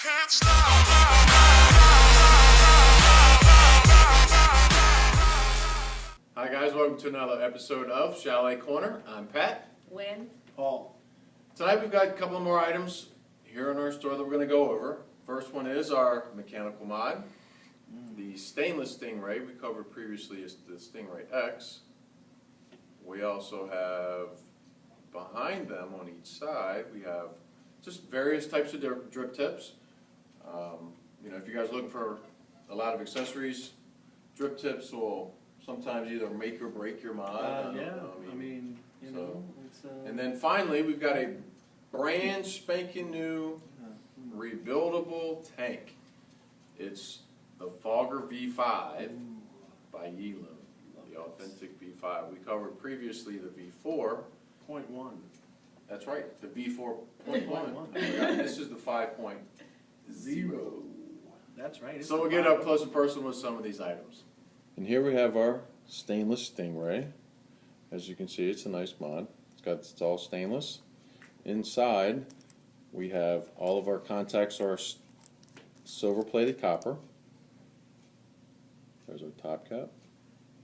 Hi guys, welcome to another episode of Chalet Corner. I'm Pat. Win. Paul. Tonight we've got a couple more items here in our store that we're going to go over. First one is our mechanical mod, the stainless Stingray. We covered previously as the Stingray X. We also have behind them on each side, we have just various types of drip tips. You know, if you guys are looking for a lot of accessories, drip tips will sometimes either make or break your mod. And then finally, we've got a brand spanking new rebuildable tank. It's the Fogger V5 by Yiloong, the authentic V5. We covered previously the V4.1. That's right, the V4.1. This is the 5.0. That's right. So we'll get up close and personal with some of these items. And here we have our stainless Stingray. As you can see, it's a nice mod. It's all stainless. Inside, we have all of our contacts are silver plated copper. There's our top cap.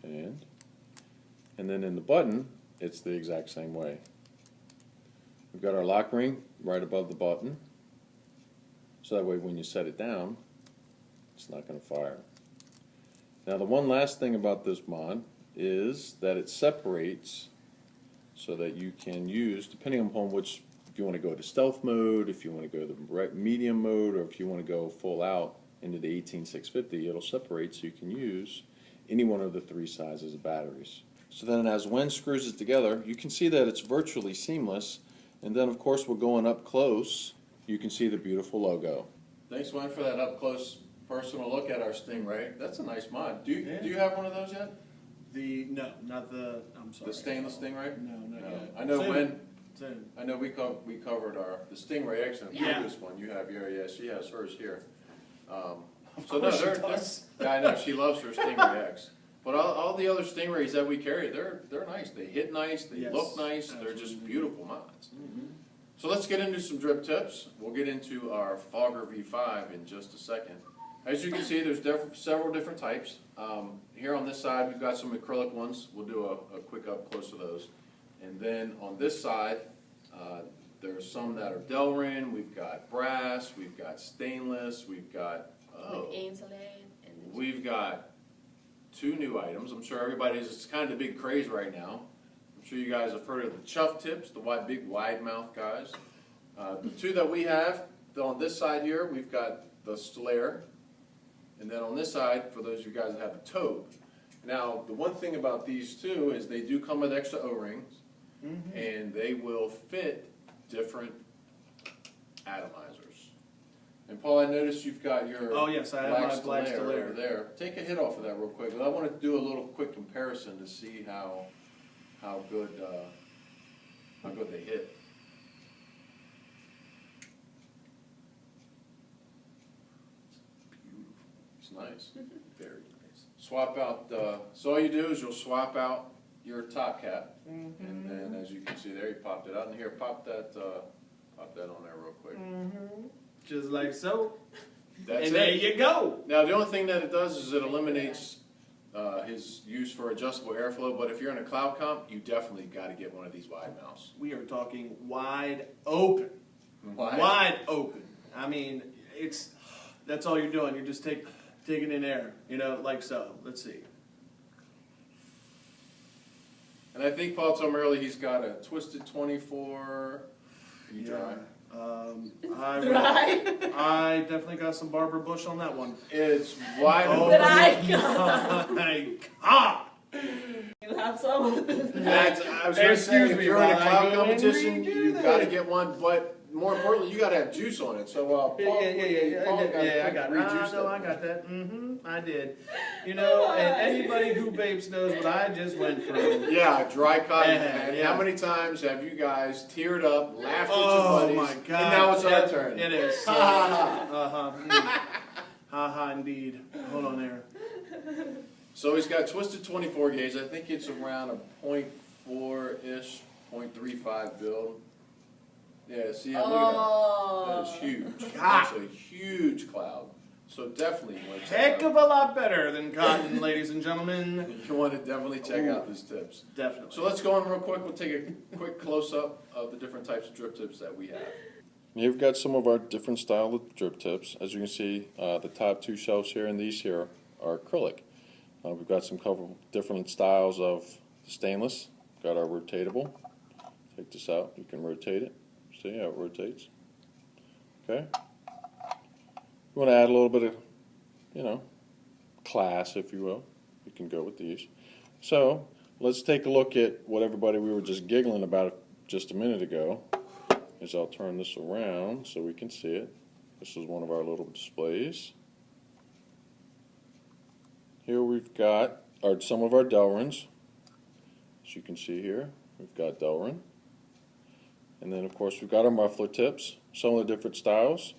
And then in the button, it's the exact same way. We've got our lock ring right above the button. So that way when you set it down, it's not going to fire. Now the one last thing about this mod is that it separates so that you can use, depending upon which, if you want to go to stealth mode, if you want to go to the medium mode, or if you want to go full out into the 18650, it'll separate so you can use any one of the three sizes of batteries. So then as Wen screws it together, you can see that it's virtually seamless. And then of course we're going up close, you can see the beautiful logo. Thanks Wen for that up close personal look at our Stingray. That's a nice mod. Do you have one of those yet? No, not the. I'm sorry. The stainless Stingray? No, not yet. I know Soon. I know we covered the Stingray X in the previous one. You have she has hers here. So no, yeah, I know she loves her Stingray X. But all the other Stingrays that we carry, they're nice. They hit nice. They look nice. Absolutely. They're just beautiful mods. Mm-hmm. So let's get into some drip tips. We'll get into our Fogger V5 in just a second. As you can see, there's several different types. Here on this side, we've got some acrylic ones. We'll do a quick up close of those. And then on this side, there's some that are Delrin. We've got brass. We've got stainless. We've got we've got two new items. I'm sure it's kind of the big craze right now. I'm sure you guys have heard of the chuff tips, the big wide mouth guys. The two that we have on this side here, we've got the Slayer. And then on this side, for those of you guys that have the Toad. Now, the one thing about these two is they do come with extra O-rings, and they will fit different atomizers. And Paul, I noticed you've got your black Slayer there. Take a hit off of that real quick. I want to do a little quick comparison to see how good they hit. Nice, very nice. Swap out so all you do is you'll swap out your top cap, and then as you can see there, you popped it out. And here, pop that on there real quick. Just like so. That's and there you go. Now the only thing that it does is it eliminates his use for adjustable airflow. But if you're in a cloud comp, you definitely got to get one of these wide mounts. We are talking wide open. Wide open. I mean, that's all you're doing. You're just taking in air, like so. Let's see. And I think Paul told me earlier he's got a twisted 24. You dry? I definitely got some Barbara Bush on that one. It's wide open. But I got my God. You have some. I was going to say, if you're in a cloud competition, you've got to get one, but more importantly, you got to have juice on it. So, Paul, I got that. I did. And anybody who vapes knows what I just went through. Yeah, dry cotton. How many times have you guys teared up, laughed at your buddies, my God. And now it's our turn? It is. Indeed. Hold on there. So he's got twisted 24 gauge. I think it's around a .4-ish, .35 build. Yeah, see, look at that. Oh. That is huge. That's a huge cloud. So definitely want to check Heck out. of a lot better than cotton, ladies and gentlemen. You want to definitely check out these tips. Definitely. So let's go on real quick. We'll take a quick close-up of the different types of drip tips that we have. Here we've got some of our different style of drip tips. As you can see, the top two shelves here and these here are acrylic. We've got some couple different styles of stainless. Got our rotatable. Take this out. You can rotate it. See how it rotates. Okay. You want to add a little bit of, you know, class, if you will. You can go with these. So let's take a look at what everybody we were just giggling about just a minute ago. Is I'll turn this around so we can see it. This is one of our little displays. Here we've got some of our Delrins. As you can see here, we've got Delrin. And then of course we've got our muffler tips, some of the different styles.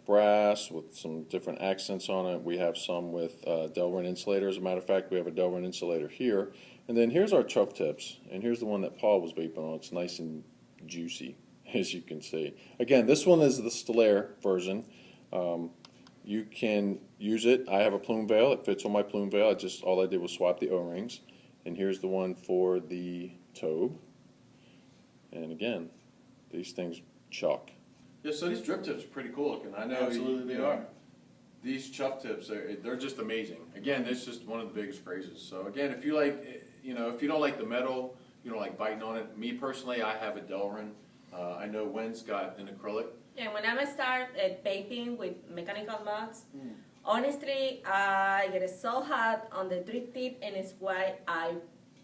Brass with some different accents on it. We have some with Delrin insulator. As a matter of fact, we have a Delrin insulator here. And then here's our chuff tips. And here's the one that Paul was vaping on. It's nice and juicy, as you can see. Again, this one is the Stingray version. You can use it. I have a plume veil. It fits on my plume veil. All I did was swap the O-rings. And here's the one for the Tobe. And again, these things chuck. Yeah, so these drip tips are pretty cool looking. I know Absolutely they are. These chuff tips, they're just amazing. Again, this is one of the biggest crazes. So again, if you like, if you don't like the metal, you don't like biting on it. Me personally, I have a Delrin. I know Wen's got an acrylic. And when I start vaping with mechanical mods, honestly, I get so hot on the drip tip, and it's why I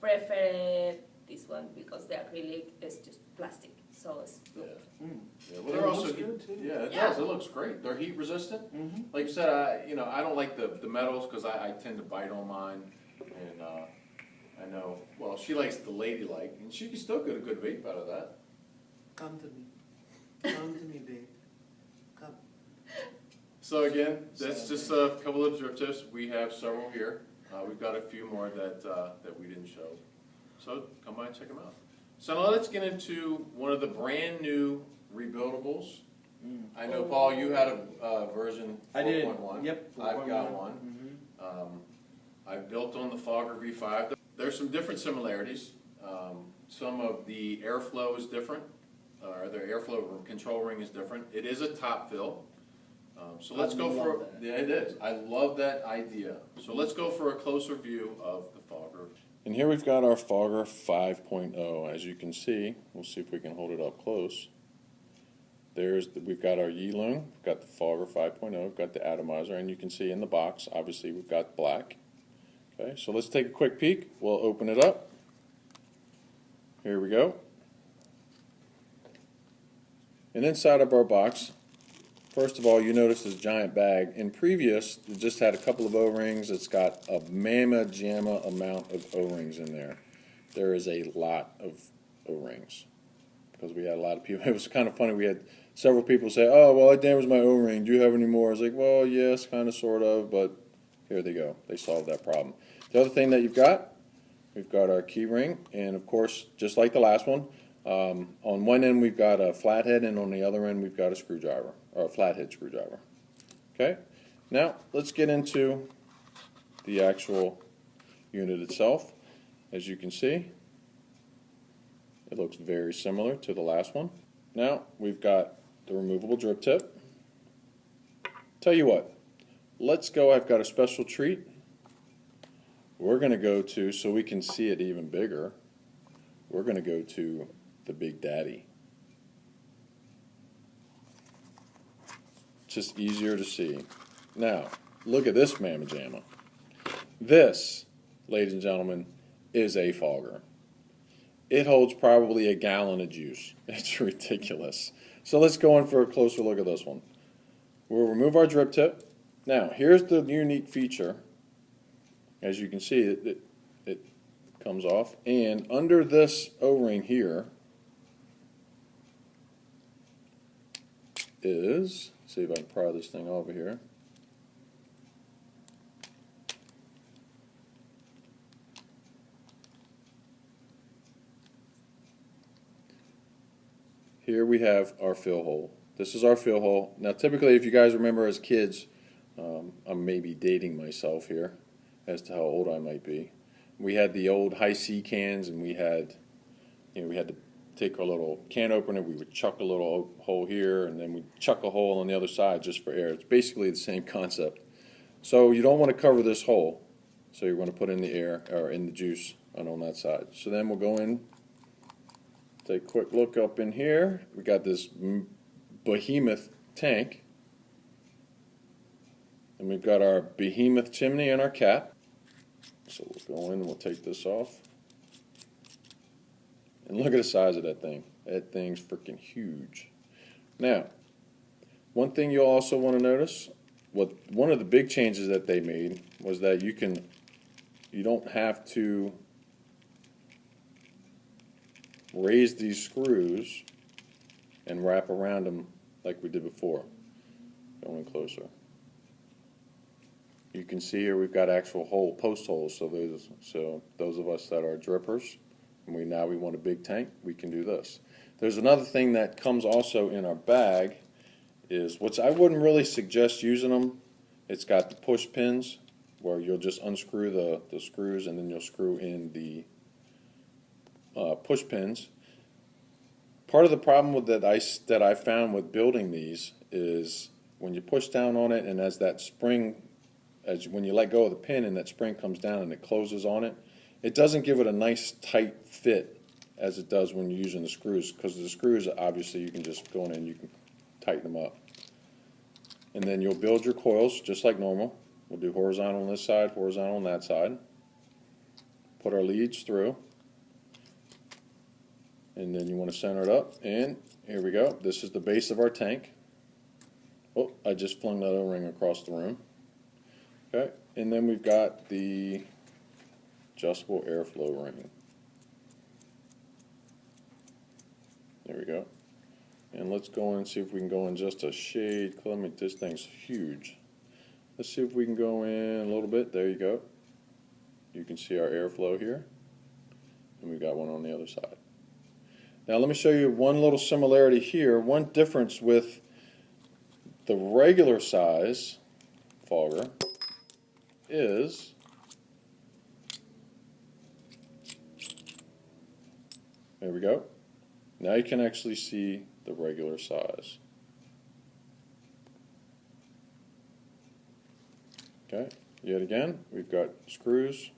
prefer this one, because the acrylic is just plastic. So it's good. Yeah, well, they're also good too. Yeah, it does. It looks great. They're heat resistant. Like you said, I don't like the metals because I tend to bite on mine, and I know. Well, she likes the ladylike, and she can still get a good vape out of that. Come to me. Come to me, babe. Come. So again, that's just a couple of drip tips. We have several here. We've got a few more that we didn't show. So come by and check them out. So now let's get into one of the brand new rebuildables. I know, Paul, you had a version 4.1. I did. Yep. I've got one. I built on the Fogger V5. There's some different similarities. Some of the airflow is different. The airflow control ring is different. It is a top fill. So let's go for yeah, it is. I love that idea. So let's go for a closer view of the Fogger. And here we've got our Fogger 5.0. As you can see, we'll see if we can hold it up close. We've got our Yiloong, we've got the Fogger 5.0, we've got the atomizer, and you can see in the box, obviously we've got black. Okay, so let's take a quick peek. We'll open it up. Here we go. And inside of our box, first of all, you notice this giant bag. In previous, it just had a couple of O-rings. It's got a mamma jamma amount of O-rings in there. There is a lot of O-rings because we had a lot of people. It was kind of funny. We had several people say, "Oh, well, I damaged my O-ring. Do you have any more?" I was like, "Well, yes, kind of, sort of, but here they go. They solved that problem." The other thing that we've got our key ring, and of course, just like the last one, on one end we've got a flathead, and on the other end we've got a screwdriver, or a flathead screwdriver. Okay, now let's get into the actual unit itself. As you can see, it looks very similar to the last one. Now we've got the removable drip tip. Tell you what, let's go. I've got a special treat. We're going to go to, so we can see it even bigger, we're going to go to the Big Daddy. Just easier to see. Now, look at this mamma jamma. This, ladies and gentlemen, is a Fogger. It holds probably a gallon of juice. It's ridiculous. So let's go in for a closer look at this one. We'll remove our drip tip. Now, here's the unique feature. As you can see, it comes off. And under this O-ring here is, see if I can pry this thing over here. here we have our fill hole. This is our fill hole. Now typically, if you guys remember as kids, I'm maybe dating myself here as to how old I might be. We had the old high C cans, and we had to take a little can opener, we would chuck a little hole here, and then we'd chuck a hole on the other side just for air. It's basically the same concept. So you don't want to cover this hole, so you're going to put in the air, or in the juice on that side. So then we'll go in, take a quick look up in here. We got this behemoth tank, and we've got our behemoth chimney and our cap. So we'll go in and we'll take this off. And look at the size of that thing. That thing's freaking huge. Now, one thing you'll also want to notice, one of the big changes that they made was that you don't have to raise these screws and wrap around them like we did before. Going closer. You can see here we've got actual post holes, so those of us that are drippers, and we want a big tank, we can do this. There's another thing that comes also in our bag, is which I wouldn't really suggest using them. It's got the push pins where you'll just unscrew the screws, and then you'll screw in the push pins. Part of the problem with that I found with building these is when you push down on it, and as that spring, when you let go of the pin and that spring comes down and it closes on it, it doesn't give it a nice tight fit as it does when you're using the screws, because the screws, obviously, you can just go in and you can tighten them up. And then you'll build your coils just like normal. We'll do horizontal on this side, horizontal on that side. Put our leads through. And then you want to center it up, and here we go. This is the base of our tank. Oh, I just flung that O-ring across the room. Okay, and then we've got the adjustable airflow ring. There we go. And let's go in and see if we can go in just a shade. This thing's huge. Let's see if we can go in a little bit. There you go. You can see our airflow here. And we've got one on the other side. Now let me show you one little similarity here. One difference with the regular size fogger is there we go. Now you can actually see the regular size. Okay, yet again, we've got screws.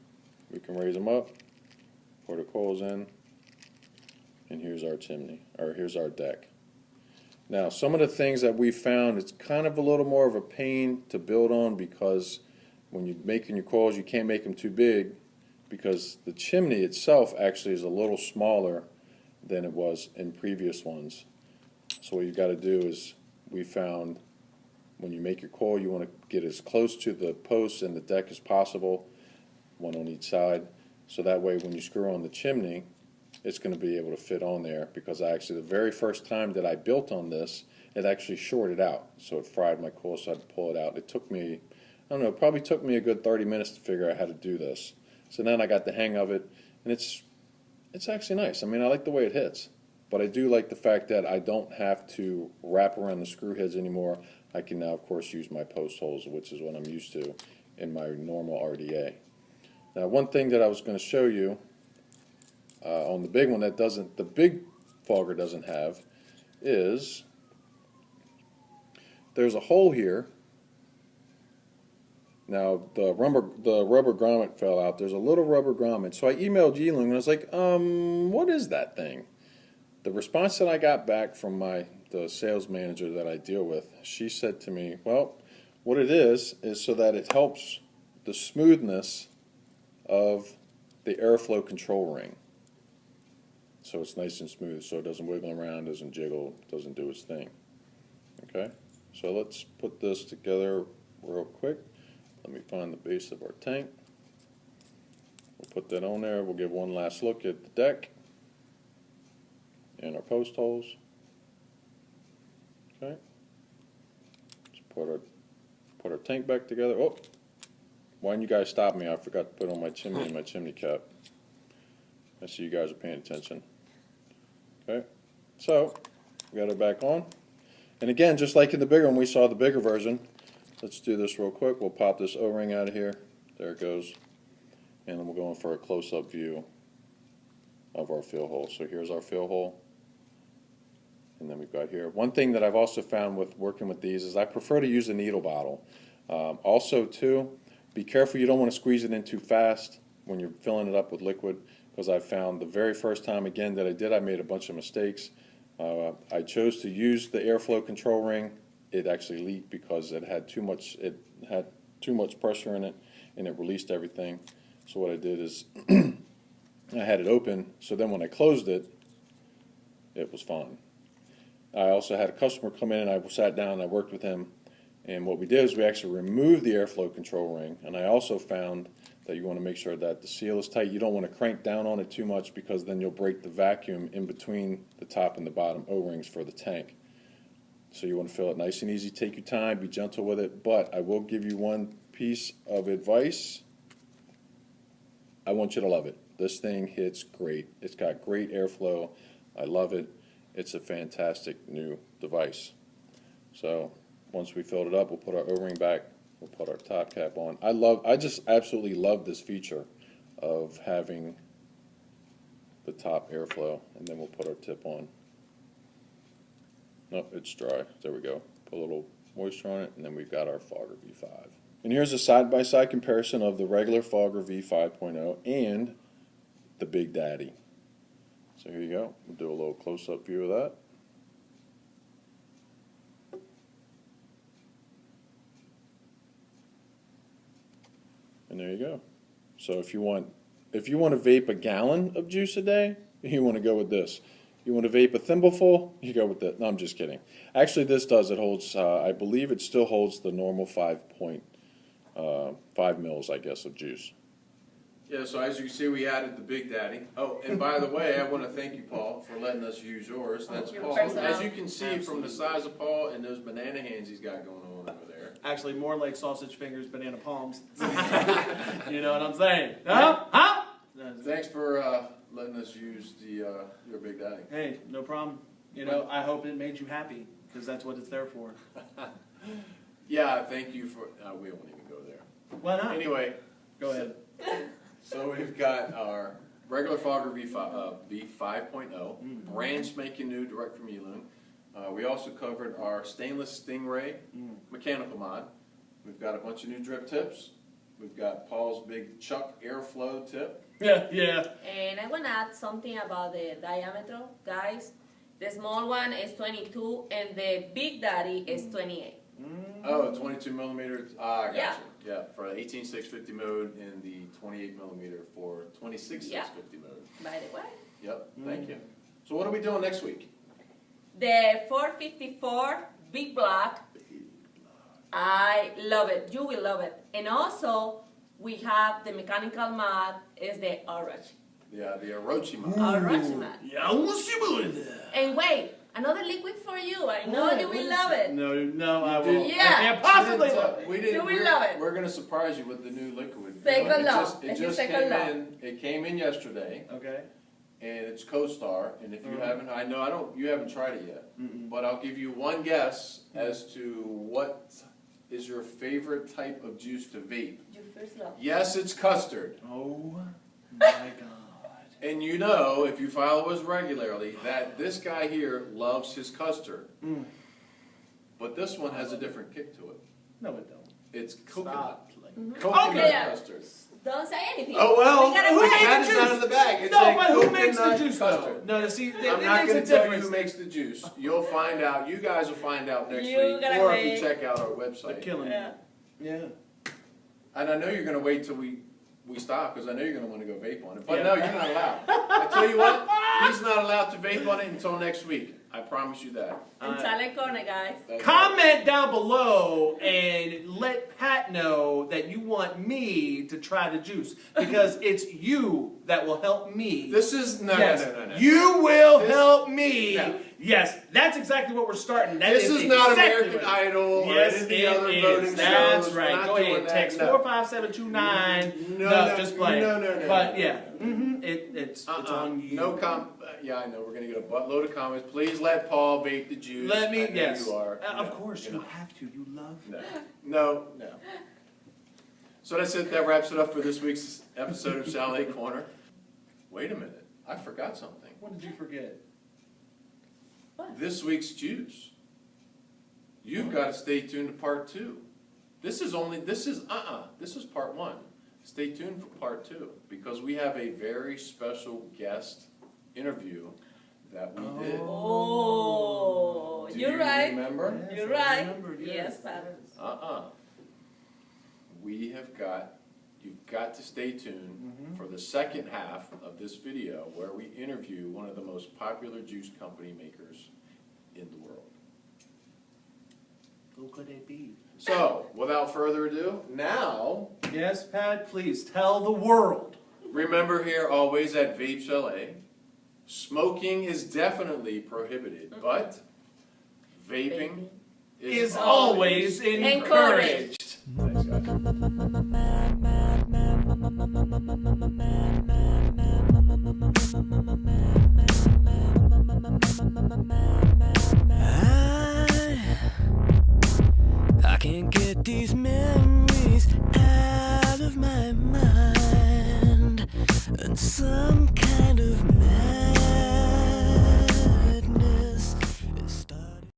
We can raise them up, put our coils in, and here's our chimney, or here's our deck. Now, some of the things that we found, it's kind of a little more of a pain to build on, because when you're making your coils, you can't make them too big, because the chimney itself actually is a little smaller than it was in previous ones. So what you've got to do is, we found when you make your coil, you want to get as close to the posts and the deck as possible, one on each side, so that way when you screw on the chimney, it's going to be able to fit on there, because the very first time that I built on this, it actually shorted out, so it fried my coil, so I had to pull it out. It took me, I don't know, it probably took me a good 30 minutes to figure out how to do this. So then I got the hang of it, and it's actually nice. I mean, I like the way it hits, but I do like the fact that I don't have to wrap around the screw heads anymore. I can now, of course, use my post holes, which is what I'm used to in my normal RDA. Now, one thing that I was going to show you on the big one that the big fogger doesn't have, is there's a hole here. Now the rubber grommet fell out. There's a little rubber grommet. So I emailed Yiloong and I was like, what is that thing? The response that I got back from the sales manager that I deal with, she said to me, well, what it is so that it helps the smoothness of the airflow control ring. So it's nice and smooth, so it doesn't wiggle around, doesn't jiggle, doesn't do its thing. Okay, so let's put this together real quick. Let me find the base of our tank. We'll put that on there. We'll give one last look at the deck and our post holes. Okay, let's put our tank back together. Oh, why didn't you guys stop me? I forgot to put on my chimney and my chimney cap. I see you guys are paying attention. Okay, so We got it back on. And again, just like in the bigger one, we saw the bigger version. Let's do this real quick. We'll pop this O-ring out of here. There it goes. And then we'll go in for a close-up view of our fill hole. So here's our fill hole. And then we've got here. One thing that I've also found with working with these is I prefer to use a needle bottle. Also, too, be careful you don't want to squeeze it in too fast when you're filling it up with liquid, because I found the very first time, again, that I did, I made a bunch of mistakes. I chose to use the airflow control ring. It actually leaked because it had too much pressure in it, and it released everything. So what I did is I had it open, so then when I closed it, it was fine. I also had a customer come in, and I sat down and I worked with him, and what we did is we actually removed the airflow control ring, and I also found that you want to make sure that the seal is tight. You don't want to crank down on it too much, because then you'll break the vacuum in between the top and the bottom O-rings for the tank. So you want to fill it nice and easy. Take your time, be gentle with it, but I will give you one piece of advice. I want you to love it. This thing hits great. It's got great airflow. I love it. It's a fantastic new device. So once we filled it up, we'll put our O-ring back. We'll put our top cap on. I just absolutely love this feature of having the top airflow, and then we'll put our tip on. Nope, it's dry. There we go. Put a little moisture on it, and then we've got our Fogger V5. And here's a side-by-side comparison of the regular Fogger V5.0 and the Big Daddy. So here you go. We'll do a little close-up view of that. And there you go. So if you want to vape a gallon of juice a day, you want to go with this. You want to vape a thimbleful, you go with that. No, I'm just kidding. Actually, this does. It holds, I believe it still holds the normal 5 mils, I guess, of juice. Yeah, so as you can see, we added the Big Daddy. Oh, and by the way, I want to thank you, Paul, for letting us use yours. That's Paul. As you can see from the size of Paul and those banana hands he's got going on over there. Actually, more like sausage fingers, banana palms. You know what I'm saying? Huh? Thanks for letting us use your Big Daddy. Hey, no problem. You know, I hope it made you happy, because that's what it's there for. Yeah, thank you for. We won't even go there. Why not? Anyway, Go ahead. So we've got our regular Fogger V5.0, brand spanking new, direct from Yiloong. We also covered our stainless Stingray mechanical mod. We've got a bunch of new drip tips. We've got Paul's big Chuck airflow tip. Yeah. And I want to add something about the diameter, guys. The small one is 22 and the Big Daddy is 28. Oh, 22 millimeter. I got Yeah. you. Yeah, for 18.650 mode and the 28 millimeter for 26.650 mode. By the way. Yep, thank you. So what are we doing next week? The 454 Big Black. I love it. You will love it. And also, we have the mechanical mod is the orange. Yeah, the Orochi mod. Orange mod. Yeah, what's you doing there? And wait, another liquid for you. I know you will love it. No, I won't. Yeah. I can't possibly love it. You will love it. We're going to surprise you with the new liquid. Take a look. It just came in yesterday, Okay. and it's Co-Star. And if you haven't, you haven't tried it yet. But I'll give you one guess as to what is your favorite type of juice to vape. You first love. Yes, it's custard. Oh my God. And you know, if you follow us regularly, that this guy here loves his custard. But this one has a different kick to it. No, it don't. It's coconut. Coconut Okay. custard. Don't say anything. Oh, well, We gotta who wait. got it out of the bag? It's No, a but who makes the coconut juice custard. though? No, see, it I'm not makes going a to tell you difference. who makes the juice. You'll find out. You guys will find out next You week, gotta or wait. if you check out our They're website. killing me. Yeah. Yeah. And I know you're going to wait till we stop, because I know you're going to want to go vape on it. But Yeah. no, you're not allowed. I tell you what, he's not allowed to vape on it until next week. I promise you that. And Chalet Corner, guys. That's Comment down below and let Pat know that you want me to try the juice, because it's you that will help me. This is no. You will This- help me. No. Yes, that's exactly what we're starting. That This is not exactly American right. Idol or Yes, Yes, in the it other is. voting That's shows. We're right. not Go doing ahead. that. Text No. 45729. No, just play. no. But yeah, it's on you. No yeah, I know, we're gonna get a buttload of comments. Please let Paul vape the juice. Let me. I know Yes. you are. Of No, course, you you know. have to. You love. No. So that's it. That wraps it up for this week's episode of Chalet Corner. Wait a minute. I forgot something. What did you forget? This week's juice. You've got to stay tuned to part 2. This is part 1. Stay tuned for part 2 because we have a very special guest interview that we did. Oh, Do you're you right. remember? Yes, You're I right. remembered, Yes, yes. Pat. You've got to stay tuned for the second half of this video where we interview one of the most popular juice company makers in the world. Who could it be? So, without further ado, now, Yes, Pat, please tell the world. remember here always at Vape Chalet, smoking is definitely prohibited, but vaping Is always encouraged. Thanks, guys. I can't get these